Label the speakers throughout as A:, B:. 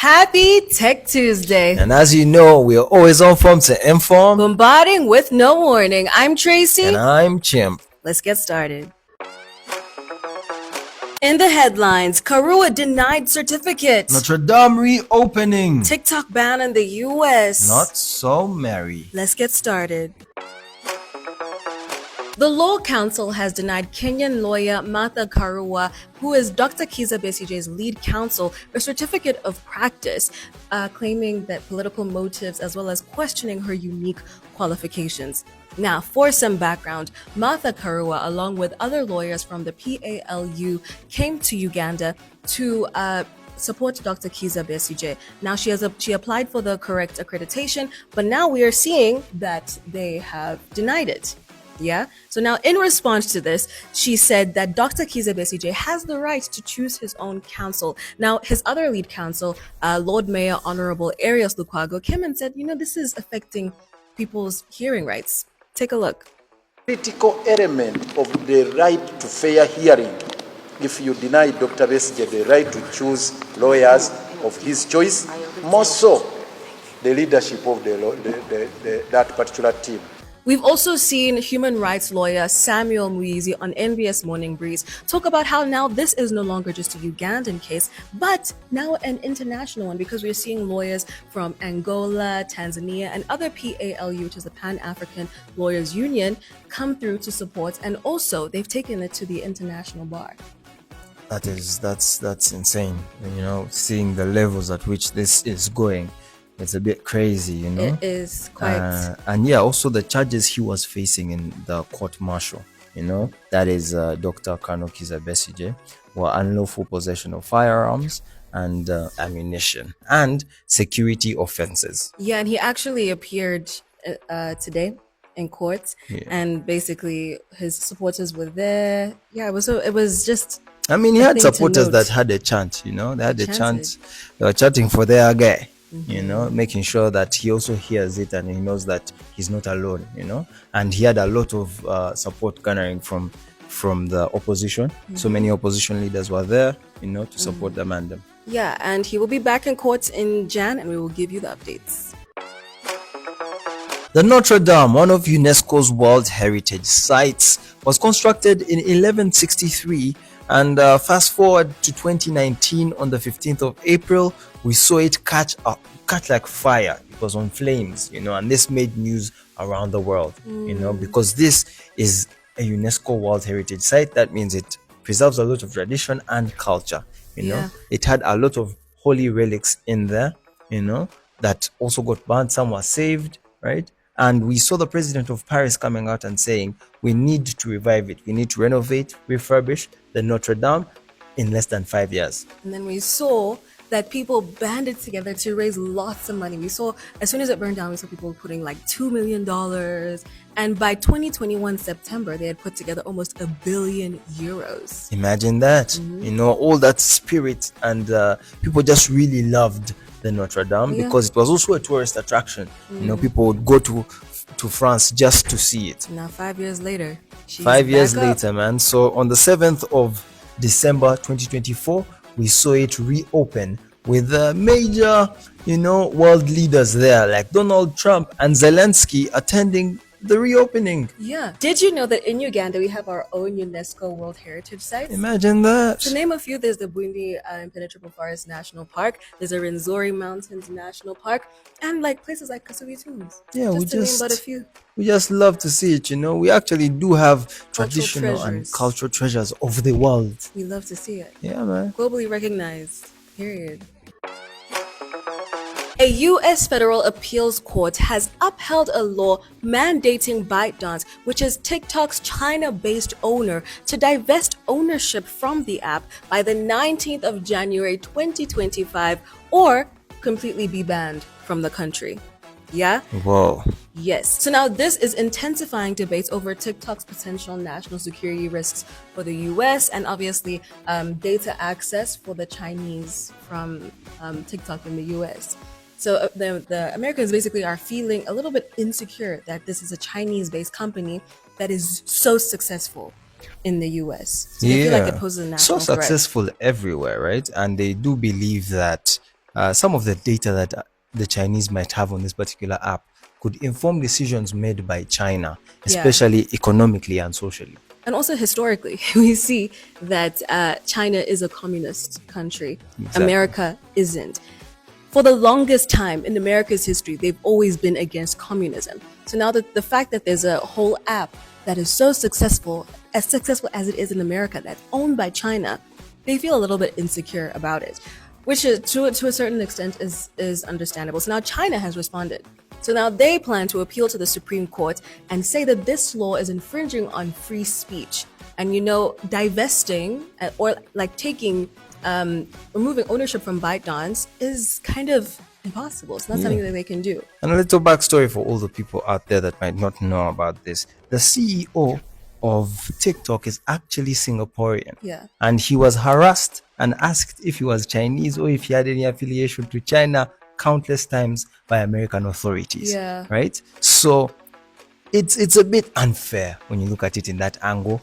A: Happy Tech Tuesday.
B: And as you know, we are always on form to inform.
A: Bombarding with no warning. I'm Tracy.
B: And I'm Chimp.
A: Let's get started. In the headlines, Karua denied certificate.
B: Notre Dame reopening.
A: TikTok ban in the US.
B: Not so merry.
A: Let's get started. The Law Council has denied Kenyan lawyer Martha Karua, who is Dr. Kizza Besigye's lead counsel, a certificate of practice, claiming that political motives as well as questioning her unique qualifications. Now, for some background, Martha Karua, along with other lawyers from the PALU, came to Uganda to support Dr. Kizza Besigye. Now, she applied for the correct accreditation, but now we are seeing that they have denied it. Yeah. So now, in response to this, she said that Dr. Kizza Besigye has the right to choose his own counsel. Now, his other lead counsel, Lord Mayor Honorable Arias Lukwago, came and said, this is affecting people's hearing rights. Take a look.
C: Critical element of the right to fair hearing. If you deny Dr. Besigye the right to choose lawyers of his choice, more so the leadership of that particular team.
A: We've also seen human rights lawyer Samuel Muizi on NBS Morning Breeze talk about how now this is no longer just a Ugandan case, but now an international one, because we're seeing lawyers from Angola, Tanzania, and other PALU, which is the Pan-African Lawyers Union, come through to support, and also they've taken it to the international bar.
B: That's insane. Seeing the levels at which this is going. It's a bit crazy,
A: It is quite.
B: And yeah, also the charges he was facing in the court-martial, that is Dr. Colonel Kizza Besigye, were unlawful possession of firearms and ammunition and security offenses.
A: Yeah, and he actually appeared today in court, and basically his supporters were there. Yeah, it was just.
B: I mean, he had supporters that had a chant, they had a chant. They were chanting for their guy. Making sure that he also hears it and he knows that he's not alone, and he had a lot of support garnering from the opposition. So many opposition leaders were there, to support the man.
A: Yeah, and he will be back in court in Jan, and we will give you the updates.
B: The Notre Dame, one of UNESCO's World Heritage Sites, was constructed in 1163. And fast forward to 2019, on the 15th of April, we saw it catch like fire. It was on flames, and this made news around the world, because this is a UNESCO World Heritage Site. That means it preserves a lot of tradition and culture, It had a lot of holy relics in there, that also got burned. Some were saved, right? And we saw the president of Paris coming out and saying, we need to revive it. We need to renovate, refurbish the Notre Dame in less than 5 years.
A: And then we saw that people banded together to raise lots of money. We saw, as soon as it burned down, we saw people putting like $2 million. And by 2021 September, they had put together almost €1 billion.
B: Imagine that, all that spirit, and people just really loved the Notre Dame, because it was also a tourist attraction. People would go to France just to see it.
A: Now 5 years later,
B: 5 years later, man. So on the 7th of December 2024, we saw it reopen with major, world leaders there, like Donald Trump and Zelensky attending the reopening.
A: Yeah. Did you know that in Uganda we have our own UNESCO World Heritage Sites?
B: Imagine that.
A: To name a few, there's the Bwindi Impenetrable Forest National Park, there's the Rwenzori Mountains National Park, and like places like Kasubi Tombs.
B: Yeah,
A: just to name but a few.
B: We just love to see it, We actually do have traditional and cultural treasures of the world.
A: We love to see it.
B: Yeah, man.
A: Globally recognized. Period. A U.S. federal appeals court has upheld a law mandating ByteDance, which is TikTok's China-based owner, to divest ownership from the app by the 19th of January 2025 or completely be banned from the country. Yeah?
B: Whoa.
A: Yes. So now this is intensifying debates over TikTok's potential national security risks for the US, and obviously data access for the Chinese from TikTok in the US. So the Americans basically are feeling a little bit insecure that this is a Chinese-based company that is so successful in the US. So they feel like it poses a national threat.
B: So successful everywhere, right? And they do believe that some of the data that the Chinese might have on this particular app could inform decisions made by China, especially economically and socially.
A: And also historically, we see that China is a communist country.
B: Exactly.
A: America isn't. For the longest time in America's history, they've always been against communism. So now that the fact that there's a whole app that is so successful as it is in America, that's owned by China, they feel a little bit insecure about it, which is, to a certain extent is understandable. So now China has responded. So now they plan to appeal to the Supreme Court and say that this law is infringing on free speech. And divesting or like taking, removing ownership from ByteDance is kind of impossible. It's not something that they can do.
B: And a little backstory for all the people out there that might not know about this. The CEO of TikTok is actually Singaporean.
A: Yeah.
B: And he was harassed and asked if he was Chinese or if he had any affiliation to China countless times by American authorities.
A: Yeah.
B: Right? So it's a bit unfair when you look at it in that angle,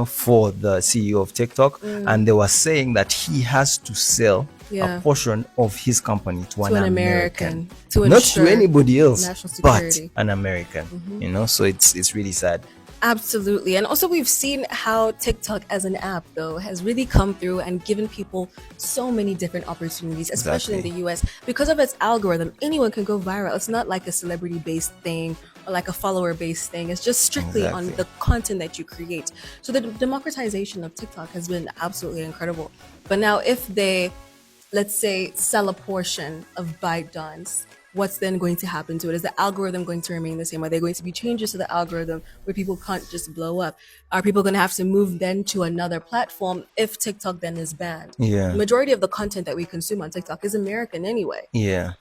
B: for the CEO of TikTok. And they were saying that he has to sell a portion of his company to an American.
A: To
B: not to anybody else,
A: national
B: but
A: security.
B: an American. So it's really sad.
A: Absolutely. And also we've seen how TikTok as an app, though, has really come through and given people so many different opportunities, especially in the US. Because of its algorithm, anyone can go viral. It's not like a celebrity-based thing or like a follower-based thing. It's just strictly on the content that you create. So the democratization of TikTok has been absolutely incredible. But now if they, let's say, sell a portion of ByteDance, what's then going to happen to it? Is the algorithm going to remain the same? Are there going to be changes to the algorithm where people can't just blow up? Are people going to have to move then to another platform if TikTok then is banned?
B: Yeah.
A: The majority of the content that we consume on TikTok is American anyway.
B: Yeah.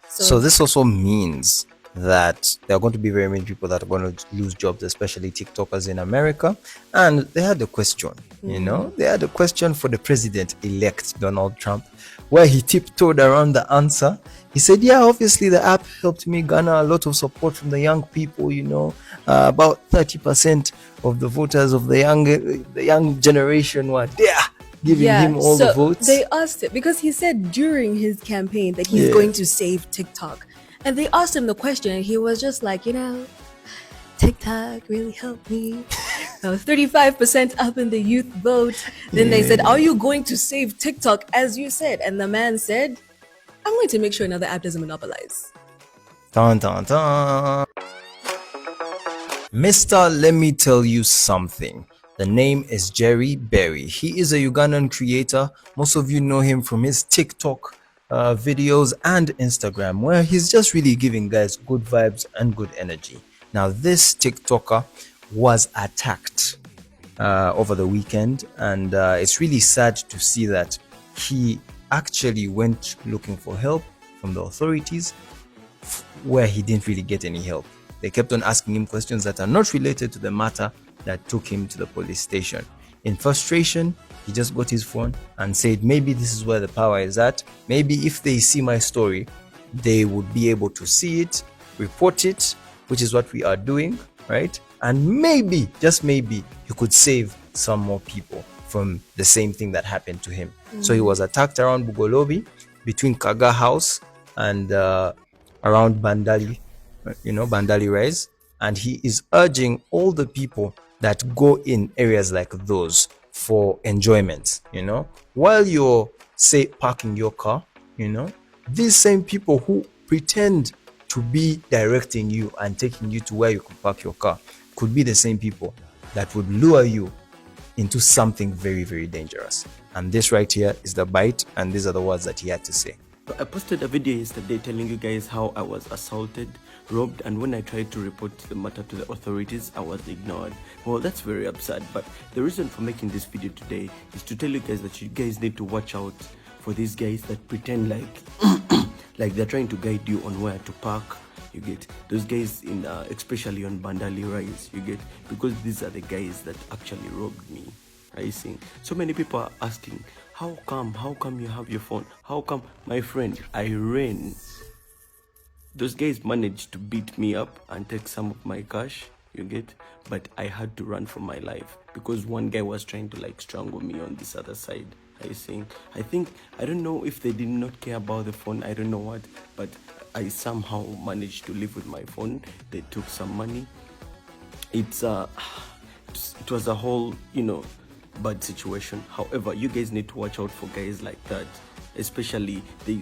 A: So
B: this also means that there are going to be very many people that are going to lose jobs, especially TikTokers in America. And they had a question, they had a question for the president-elect, Donald Trump, where he tiptoed around the answer. He said, yeah, obviously the app helped me garner a lot of support from the young people, about 30% of the voters of the young generation were there giving him all the votes.
A: They asked it because he said during his campaign that he's going to save TikTok. And they asked him the question and he was just like, TikTok really helped me. I was 35% up in the youth vote. Then they said, are you going to save TikTok as you said? And the man said, I'm going to make sure another app doesn't monopolize.
B: Dun, dun, dun. Mister, let me tell you something. The name is Jerry Berry. He is a Ugandan creator. Most of you know him from his TikTok videos and Instagram, where he's just really giving guys good vibes and good energy. Now, this TikToker was attacked over the weekend, and it's really sad to see that he actually went looking for help from the authorities where he didn't really get any help. They kept on asking him questions that are not related to the matter that took him to the police station. In frustration, he just got his phone and said, maybe this is where the power is at. Maybe if they see my story, they would be able to see it, report it, which is what we are doing, right? And maybe, just maybe, you could save some more people from the same thing that happened to him. So he was attacked around Bugolobi, between Kaga House and around Bandali, Bandali Rise. And he is urging all the people that go in areas like those for enjoyment, while you're, say, parking your car, these same people who pretend to be directing you and taking you to where you can park your car could be the same people that would lure you into something very, very dangerous. And this right here is the bite, and these are the words that he had to say.
D: I posted a video yesterday telling you guys how I was assaulted, robbed, and when I tried to report the matter to the authorities, I was ignored. Well, that's very absurd, but the reason for making this video today is to tell you guys that you guys need to watch out for these guys that pretend like they're trying to guide you on where to park. You get those guys in especially on Bandali Rise, you get, because these are the guys that actually robbed me. I see. So many people are asking, how come you have your phone? How come? My friend, I ran. Those guys managed to beat me up and take some of my cash, you get, but I had to run for my life because one guy was trying to strangle me on this other side. I sing. I don't know if they did not care about the phone. I don't know what, but I somehow managed to live with my phone. They took some money. It was a whole, bad situation. However, you guys need to watch out for guys like that. Especially they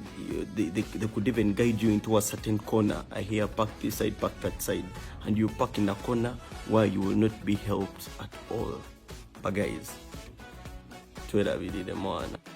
D: could even guide you into a certain corner. I hear park this side, park that side, and you park in a corner where you will not be helped at all. But guys,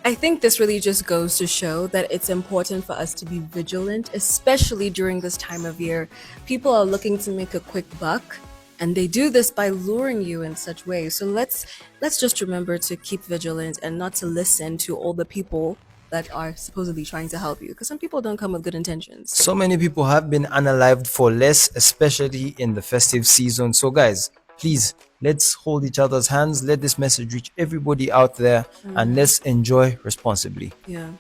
A: I think this really just goes to show that it's important for us to be vigilant, especially during this time of year. People are looking to make a quick buck, and they do this by luring you in such ways. So let's just remember to keep vigilant and not to listen to all the people that are supposedly trying to help you, because some people don't come with good intentions.
B: So many people have been unalived for less, especially in the festive season. So guys, please, let's hold each other's hands. Let this message reach everybody out there, and let's enjoy responsibly.
A: Yeah.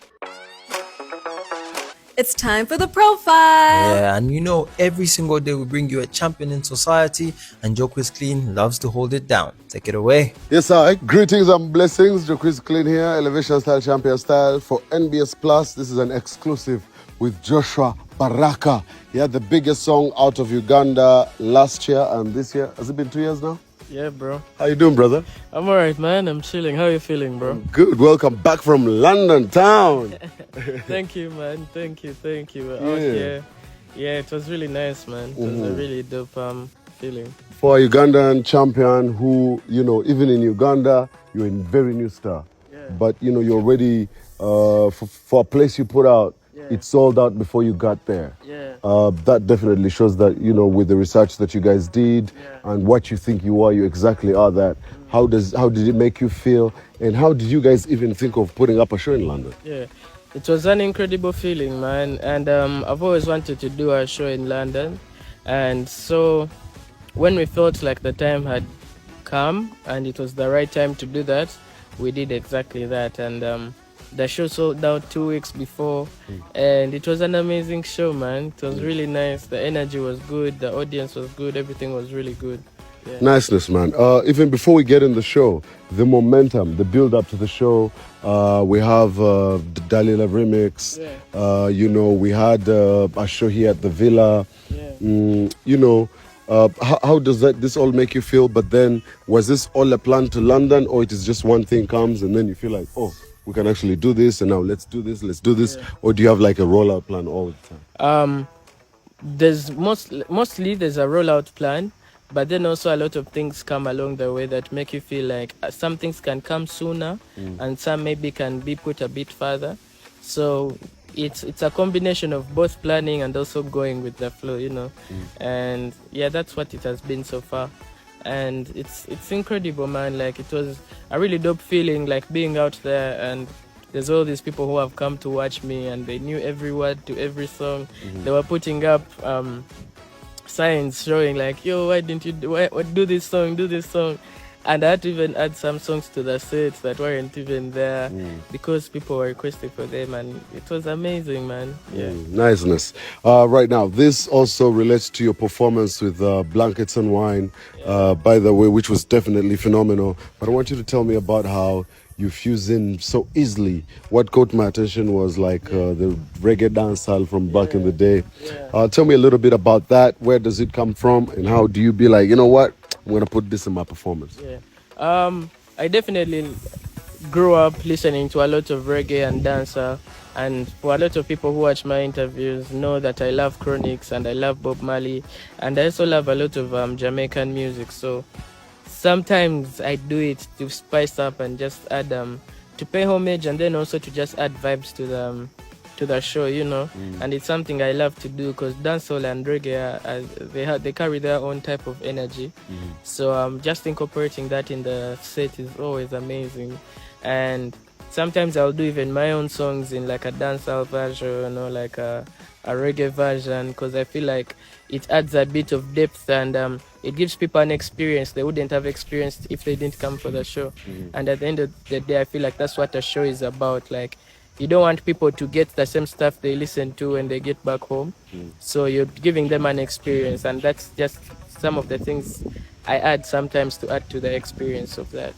A: It's time for the profile.
B: Yeah, and every single day we bring you a champion in society, and Joquiz Clean loves to hold it down. Take it away.
E: Yes, sir. Greetings and blessings. Joquiz Clean here, Elevation Style Champion Style for NBS Plus. This is an exclusive with Joshua Baraka. He had the biggest song out of Uganda last year and this year. Has it been 2 years now?
F: Yeah, bro.
E: How you doing, brother?
F: I'm alright, man. I'm chilling. How you feeling, bro?
E: Good. Welcome back from London town.
F: Thank you, man. Thank you. We're
E: Yeah.
F: out here. Yeah, it was really nice, man. It was a really dope feeling.
E: For a Ugandan champion who, even in Uganda, you're a very new star.
F: Yeah.
E: But, you're already, for a place you put out, it sold out before you got there.
F: Yeah.
E: That definitely shows that, with the research that you guys did and what you think you are, you exactly are that. How did it make you feel? And how did you guys even think of putting up a show in London?
F: Yeah. It was an incredible feeling, man. And I've always wanted to do a show in London. And so when we felt like the time had come and it was the right time to do that, we did exactly that. And the show sold out 2 weeks before, and it was an amazing show, man. It was really nice. The energy was good, the audience was good, everything was really good. Yeah.
E: Niceness, man. Even before we get in the show, the momentum, the build up to the show, we have the Dalila remix.
F: Yeah.
E: We had a show here at the Villa.
F: Yeah.
E: How does this all make you feel? But then, was this all a plan to London, or it is just one thing comes and then you feel like, oh, we can actually do this, and now let's do this,
F: Yeah.
E: or do you have like a rollout plan all the time?
F: There's mostly there's a rollout plan, but then also a lot of things come along the way that make you feel like some things can come sooner and some maybe can be put a bit further. So it's a combination of both planning and also going with the flow, And yeah, that's what it has been so far. And it's incredible, man. Like, it was a really dope feeling, like being out there, and there's all these people who have come to watch me, and they knew every word to every song. They were putting up signs showing like, yo, why didn't you do this song? And I had to even add some songs to the sets that weren't even there because people were requesting for them, and it was amazing, man. Yeah.
E: Niceness. Right now, this also relates to your performance with Blankets and Wine, by the way, which was definitely phenomenal. But I want you to tell me about how you fuse in so easily. What caught my attention was like the reggae dancehall from back in the day. Tell me a little bit about that. Where does it come from, and how do you be like, you know what? I'm going to put this in my performance.
F: Yeah. I definitely grew up listening to a lot of reggae and dancer. And for a lot of people who watch my interviews know that I love Chronics and I love Bob Marley. And I also love a lot of Jamaican music. So sometimes I do it to spice up and just add, to pay homage, and then also to just add vibes to the show, And it's something I love to do because dancehall and reggae, they carry their own type of energy. So just incorporating that in the set is always amazing. And sometimes I'll do even my own songs in like a dancehall version or like a reggae version, because I feel like it adds a bit of depth, and it gives people an experience they wouldn't have experienced if they didn't come for the show. And at the end of the day, I feel like that's what a show is about. Like, you don't want people to get the same stuff they listen to when they get back home. So you're giving them an experience, and that's just some of the things I add sometimes to add to the experience of that.